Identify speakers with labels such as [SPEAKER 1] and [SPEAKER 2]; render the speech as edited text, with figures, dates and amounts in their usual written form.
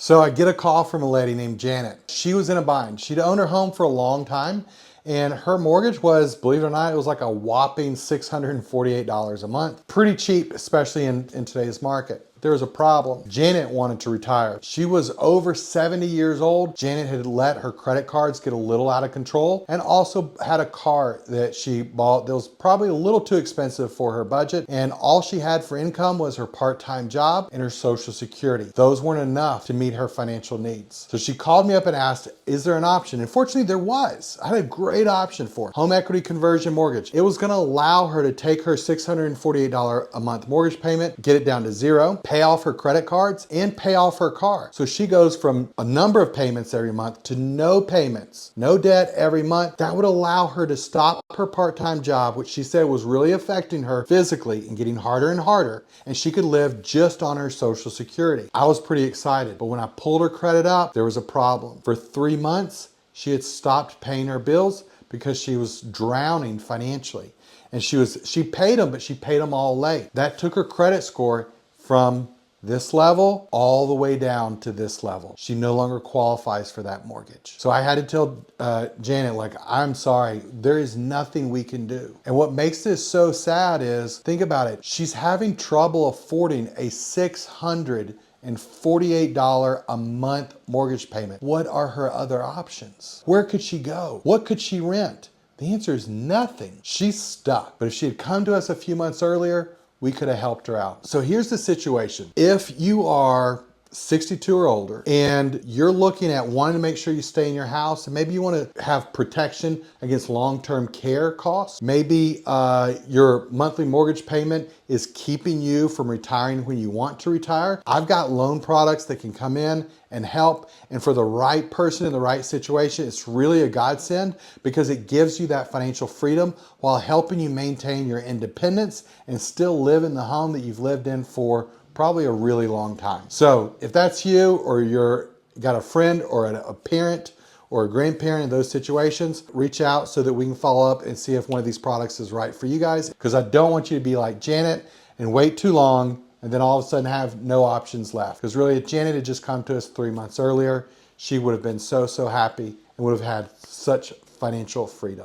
[SPEAKER 1] So I get a call from a lady named Janet. She was in a bind. She'd owned her home for a long time, and her mortgage was, believe it or not, it was like a whopping $648 a month. Pretty cheap, especially in today's market. There was a problem. Janet wanted to retire. She was over 70 years old. Janet had let her credit cards get a little out of control and also had a car that she bought that was probably a little too expensive for her budget. And all she had for income was her part-time job and her Social Security. Those weren't enough to meet her financial needs. So she called me up and asked, is there an option? And fortunately there was. I had a great option for her. Home equity conversion mortgage. It was gonna allow her to take her $648 a month mortgage payment, get it down to zero, pay off her credit cards, and pay off her car. So she goes from a number of payments every month to no payments, no debt every month. That would allow her to stop her part-time job, which she said was really affecting her physically and getting harder and harder, and she could live just on her Social Security. I was pretty excited, but when I pulled her credit up, there was a problem. For 3 months, she had stopped paying her bills because she was drowning financially. And she paid them, but she paid them all late. That took her credit score from this level all the way down to this level. She no longer qualifies for that mortgage. So I had to tell Janet, like, I'm sorry, there is nothing we can do. And what makes this so sad is, think about it, she's having trouble affording a $648 a month mortgage payment. What are her other options? Where could she go? What could she rent? The answer is nothing. She's stuck. But if she had come to us a few months earlier, we could have helped her out. So here's the situation. If you are 62 or older and you're looking at wanting to make sure you stay in your house, and maybe you want to have protection against long-term care costs, maybe your monthly mortgage payment is keeping you from retiring when you want to retire, I've got loan products that can come in and help. And for the right person in the right situation, it's really a godsend because it gives you that financial freedom while helping you maintain your independence and still live in the home that you've lived in for probably a really long time. So if that's you, or you're got a friend or a parent or a grandparent in those situations, reach out so that we can follow up and see if one of these products is right for you guys. Because I don't want you to be like Janet and wait too long and then all of a sudden have no options left. Because really, if Janet had just come to us 3 months earlier, she would have been so happy and would have had such financial freedom.